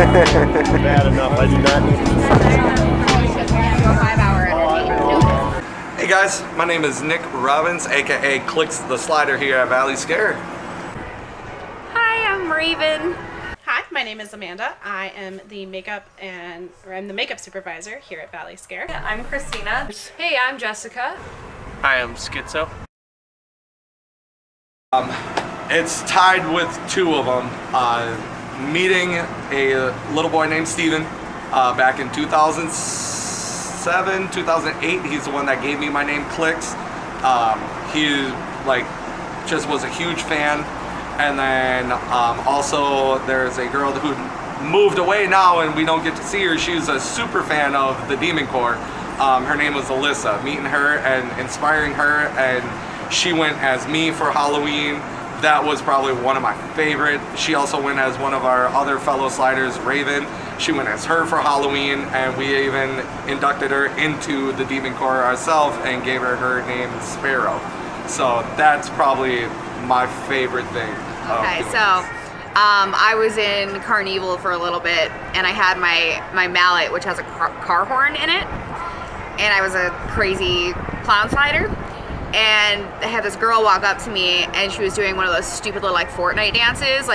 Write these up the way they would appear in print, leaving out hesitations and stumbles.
Bad enough, I do not need Hey guys, my name is Nick Robbins, aka Clicks the Slider here at Valley Scare. Hi, I'm Raven. Hi, my name is Amanda. I am the makeup supervisor here at Valley Scare. I'm Christina. Hey, I'm Jessica. I am Schizo. It's tied with two of them. Meeting a little boy named Steven back in 2007, 2008. He's the one that gave me my name Clicks. He just was a huge fan. And then also there's a girl who moved away now and we don't get to see her. She's a super fan of the Demon Corps. Her name was Alyssa. Meeting her and inspiring her, and she went as me for Halloween. That was probably one of my favorite. She also went as one of our other fellow sliders, Raven. She went as her for Halloween, and we even inducted her into the Demon Corps ourselves and gave her name Sparrow. So that's probably my favorite thing. Okay, so I was in Carnival for a little bit, and I had my mallet, which has a car horn in it, and I was a crazy clown slider. And I had this girl walk up to me, and she was doing one of those stupid little Fortnite dances.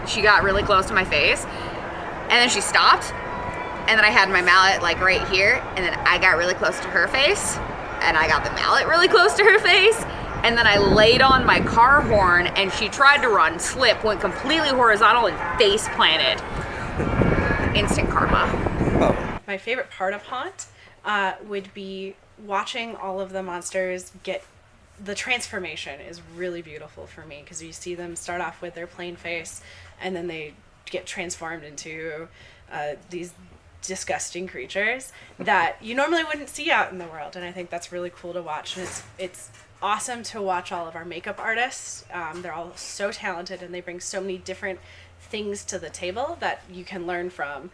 She got really close to my face, and then she stopped, and then I had my mallet right here, and then I got really close to her face, and I got the mallet really close to her face, and then I laid on my car horn, and she tried to run, slipped, went completely horizontal, and face planted. Instant karma. My favorite part of Haunt would be watching all of the monsters get the transformation is really beautiful for me, because you see them start off with their plain face and then they get transformed into these disgusting creatures that you normally wouldn't see out in the world, and I think that's really cool to watch. And it's awesome to watch all of our makeup artists. They're all so talented, and they bring so many different things to the table that you can learn from.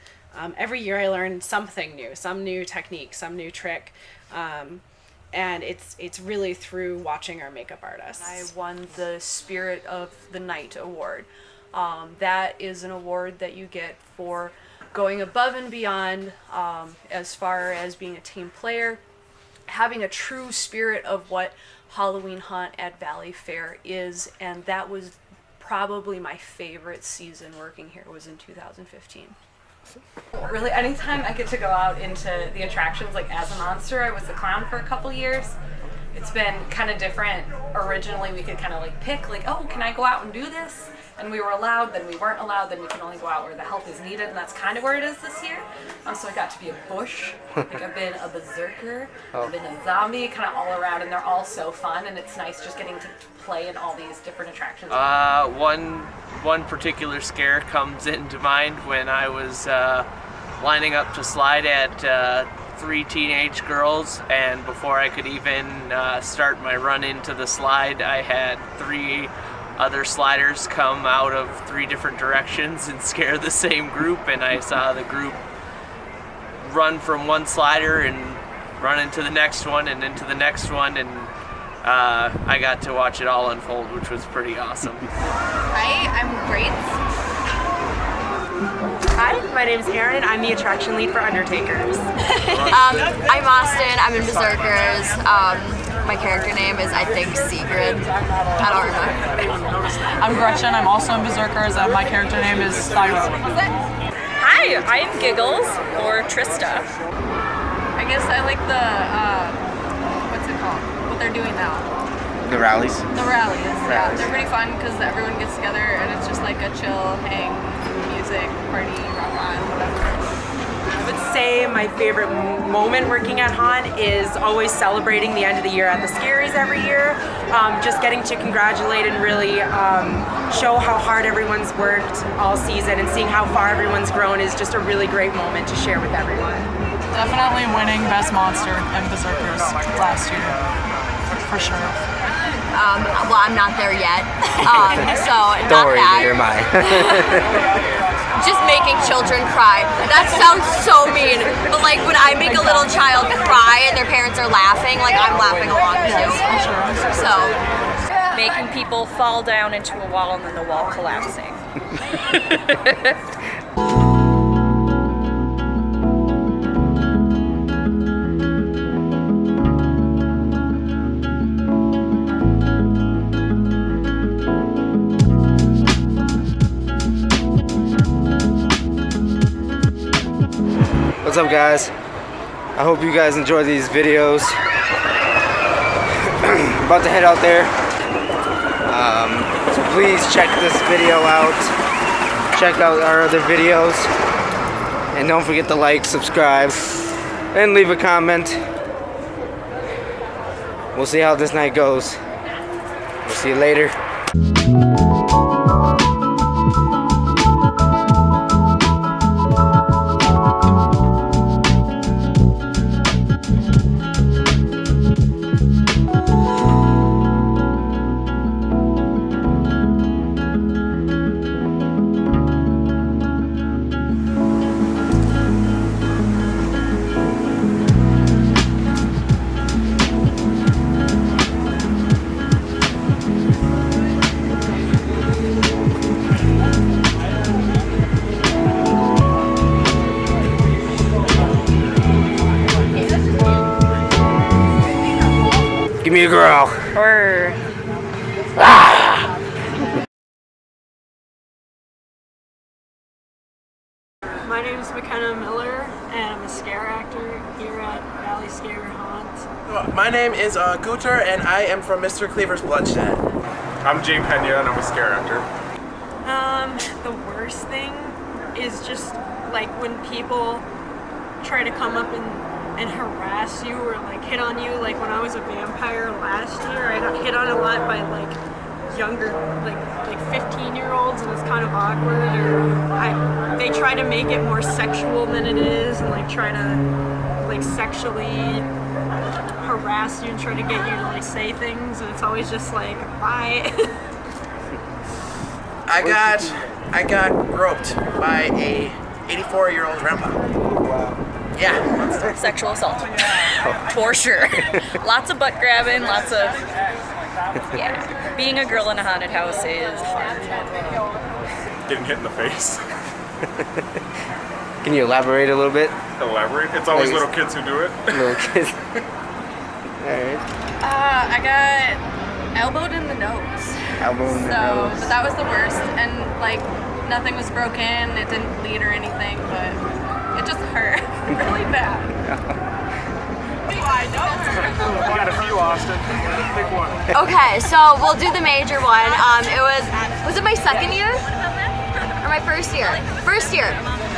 Every year I learn something new, some new technique, some new trick. And it's really through watching our makeup artists. I won the Spirit of the Night award. That is an award that you get for going above and beyond as far as being a team player, having a true spirit of what Halloween Haunt at Valley Fair is, and that was probably my favorite season working here was in 2015. Really, anytime I get to go out into the attractions as a monster. I was a clown for a couple years. It's been kind of different. Originally we could kind of pick oh, can I go out and do this? And we were allowed, then we weren't allowed, then we can only go out where the help is needed, and that's kind of where it is this year. So I got to be a bush, I've been a berserker, I've been a zombie, kind of all around, and they're all so fun, and it's nice just getting to play in all these different attractions. One particular scare comes into mind when I was lining up to slide at 3 teenage girls, and before I could even start my run into the slide, I had 3 other sliders come out of 3 different directions and scare the same group, and I saw the group run from one slider and run into the next one and into the next one, and I got to watch it all unfold, which was pretty awesome. Hi, I'm Grace. Hi, my name's Erin. I'm the attraction lead for Undertakers. I'm Austin. I'm in Berserkers. My character name is, I think, Sigrid. I don't remember. I'm Gretchen. I'm also in Berserkers, and my character name is Thyro. Hi, I am Giggles, or Trista. I guess I like the, what's it called? What they're doing now. The rallies. The rallies, yeah. They're pretty fun because everyone gets together and it's just a chill, hang, music, party, rock on, whatever. I would say my favorite moment working at Haunt is always celebrating the end of the year at the Scaries every year. Just getting to congratulate and really show how hard everyone's worked all season, and seeing how far everyone's grown is just a really great moment to share with everyone. Definitely winning Best Monster and Berserkers last year, for sure. Well, I'm not there yet, so Don't not worry, that. neither am I. Just making children cry. That sounds so mean, but when I make a little child cry and their parents are laughing, I'm laughing along too. So, Making people fall down into a wall and then the wall collapsing. What's up, guys? I hope you guys enjoy these videos. About to head out there. So please check this video out. Check out our other videos. And don't forget to like, subscribe, and leave a comment. We'll see how this night goes. We'll see you later. Give me a growl. My name is McKenna Miller, and I'm a scare actor here at Valley Scare Haunt. My name is Guter, and I am from Mr. Cleaver's Bloodshed. I'm Jane Pena, and I'm a scare actor. The worst thing is just like when people try to come up and harass you or like hit on you. Like when I was a vampire last year, I got hit on a lot by like younger, like 15-year-olds, and it's kind of awkward. Or they try to make it more sexual than it is, and like try to like sexually harass you and try to get you to like say things, and it's always just like, bye. I got groped by a 84-year-old grandpa. Yeah. Sexual assault. For sure. Lots of butt grabbing, lots of... Yeah. Being a girl in a haunted house is hard. Getting hit in the face. Can you elaborate a little bit? Elaborate? It's always little kids who do it. Little kids. Alright. I got elbowed in the nose. Elbow in the nose. But that was the worst, and like nothing was broken, it didn't bleed or anything, but it just hurt really bad. We got a few, Austin. Pick one. Okay, so we'll do the major one. Was it my second year? Or my first year? First year.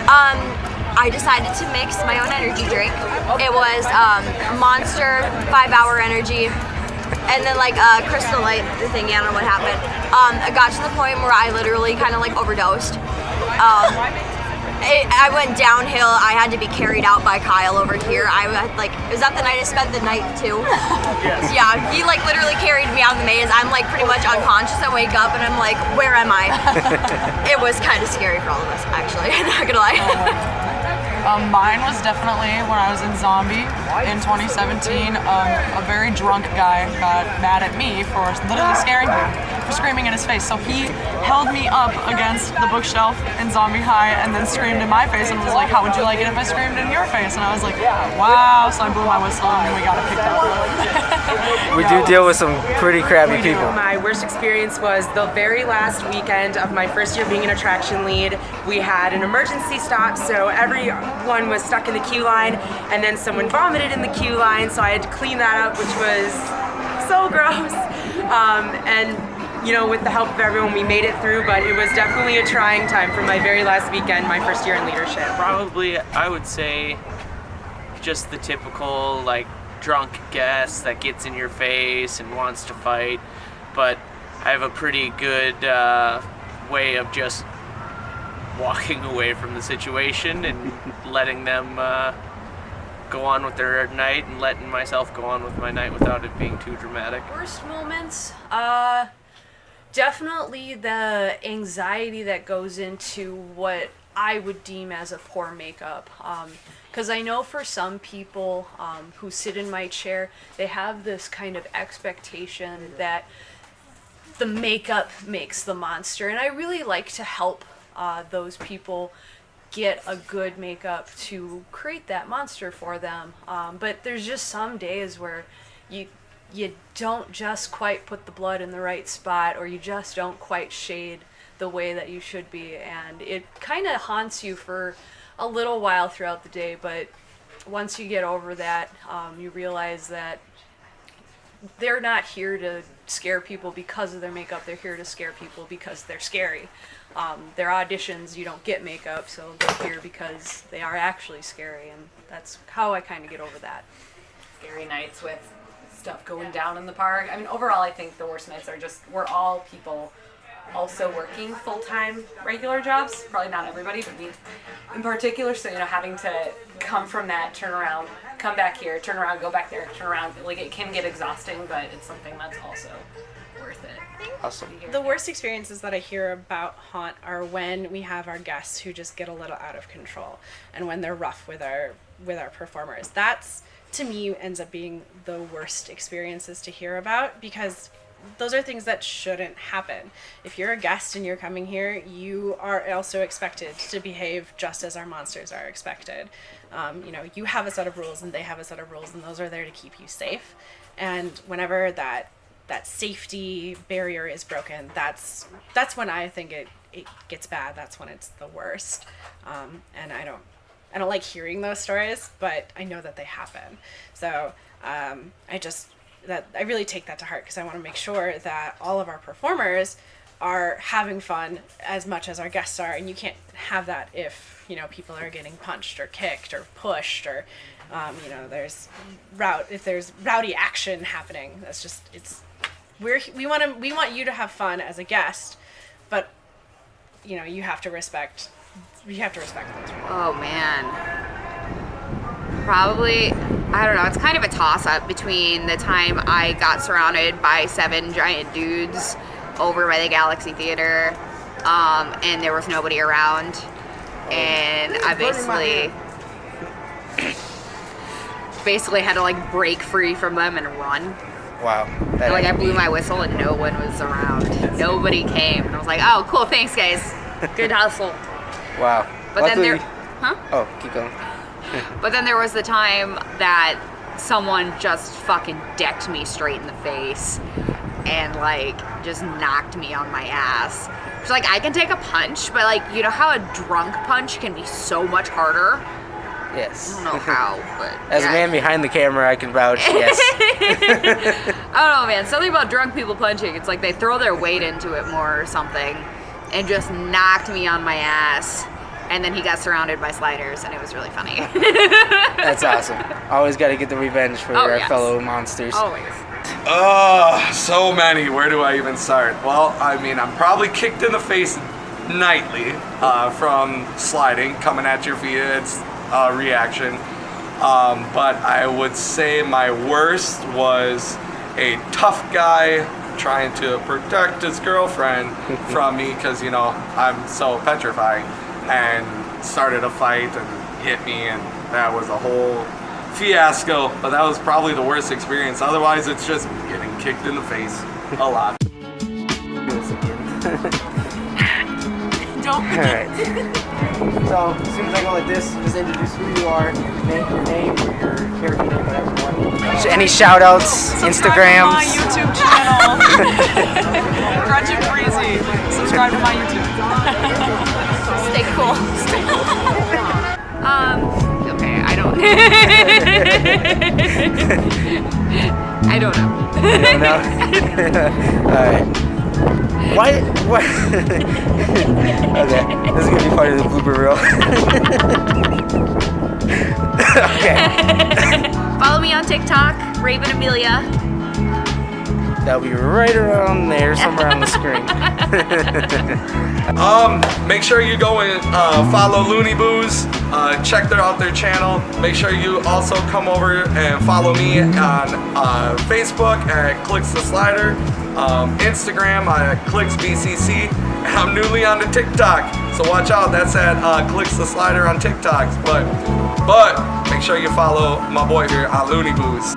I decided to mix my own energy drink. It was Monster 5-hour energy, and then like Crystal Light thingy. I don't know what happened. It got to the point where I literally kind of like overdosed. I went downhill. I had to be carried out by Kyle over here. Is that the night I spent the night too? Yes. Yeah, he like literally carried me out of the maze. I'm like pretty much unconscious. I wake up and I'm like, where am I? It was kind of scary for all of us, actually. I'm not gonna lie. Mine was definitely when I was in Zombie in 2017. A very drunk guy got mad at me for literally scaring him, for screaming in his face. So he held me up against the bookshelf in Zombie High and then screamed in my face and was like, how would you like it if I screamed in your face? And I was like, wow. So I blew my whistle and we got it picked up. We do deal with some pretty crappy people. My worst experience was the very last weekend of my first year being an attraction lead. We had an emergency stop, so everyone was stuck in the queue line, and then someone vomited in the queue line, so I had to clean that up, which was so gross. And you know, with the help of everyone, we made it through, but it was definitely a trying time for my very last weekend, my first year in leadership. Probably, I would say, just the typical like drunk guest that gets in your face and wants to fight, but I have a pretty good way of just walking away from the situation and letting them go on with their night and letting myself go on with my night without it being too dramatic. Worst moments? Definitely the anxiety that goes into what I would deem as a poor makeup. Because I know for some people who sit in my chair, they have this kind of expectation that the makeup makes the monster. And I really like to help those people get a good makeup to create that monster for them. But there's just some days where you don't just quite put the blood in the right spot, or you just don't quite shade the way that you should be, and it kind of haunts you for a little while throughout the day, but once you get over that, you realize that they're not here to scare people because of their makeup. They're here to scare people because they're scary. Their auditions, you don't get makeup, so they're here because they are actually scary, and that's how I kind of get over that. Scary nights with stuff going down in the park. I mean, overall, I think the worst nights are just, we're all people also working full-time regular jobs. Probably not everybody, but me in particular. So, you know, having to come from that, turn around, come back here, turn around, go back there, turn around. Like, it can get exhausting, but it's something that's also worth it. Awesome. The worst experiences that I hear about Haunt are when we have our guests who just get a little out of control, and when they're rough with our performers. That's, to me, ends up being the worst experiences to hear about, because those are things that shouldn't happen. If you're a guest and you're coming here, you are also expected to behave just as our monsters are expected. You know, you have a set of rules and they have a set of rules, and those are there to keep you safe. And whenever that safety barrier is broken, that's when I think it gets bad. That's when it's the worst. And I don't like hearing those stories, but I know that they happen. So I really take that to heart, because I want to make sure that all of our performers are having fun as much as our guests are, and you can't have that if, you know, people are getting punched or kicked or pushed, or you know, if there's rowdy action happening. That's just, we want you to have fun as a guest, but, you know, you have to respect those rules. Oh man, probably, I don't know, it's kind of a toss-up between the time I got surrounded by 7 giant dudes over by the Galaxy Theater, and there was nobody around, and I basically had to like break free from them and run. Wow. And, like, I blew my whistle and no one was around. Nobody came, and I was like, oh cool, thanks guys, good hustle. Wow. But Luckily, then Oh, keep going. But then there was the time that someone just fucking decked me straight in the face and like just knocked me on my ass. It's like, I can take a punch, but like, you know how a drunk punch can be so much harder? Yes. I don't know how, but As a man behind the camera, I can vouch, yes. I don't know, man. Something about drunk people punching, it's like they throw their weight into it more or something, and just knocked me on my ass. And then he got surrounded by sliders, and it was really funny. That's awesome. Always got to get the revenge for our fellow monsters. Always. So many. Where do I even start? Well, I mean, I'm probably kicked in the face nightly from sliding, coming at your feet. It's a reaction. But I would say my worst was a tough guy trying to protect his girlfriend from me, because, you know, I'm so petrified, and started a fight and hit me, and that was a whole fiasco. But that was probably the worst experience. Otherwise, it's just getting kicked in the face a lot. Don't forget. Alright. So, as soon as I go like this, just introduce who you are, your name, or your character name, whatever you want. Any shout outs, Instagrams? My YouTube channel. Grudge and Breezy. Subscribe to my YouTube. Stay cool. Okay, I don't I don't know. You don't know? Alright. Why? Okay, this is gonna be part of the blooper reel. Okay. Follow me on TikTok, Raven Amelia. That'll be right around there, somewhere on the screen. Make sure you go and follow LooneyBoos. Check out their channel. Make sure you also come over and follow me on Facebook at Clicks the Slider, Instagram at ClicksBCC, and I'm newly on the TikTok, so watch out. That's at Clicks the Slider on TikTok. But make sure you follow my boy here on LooneyBoos.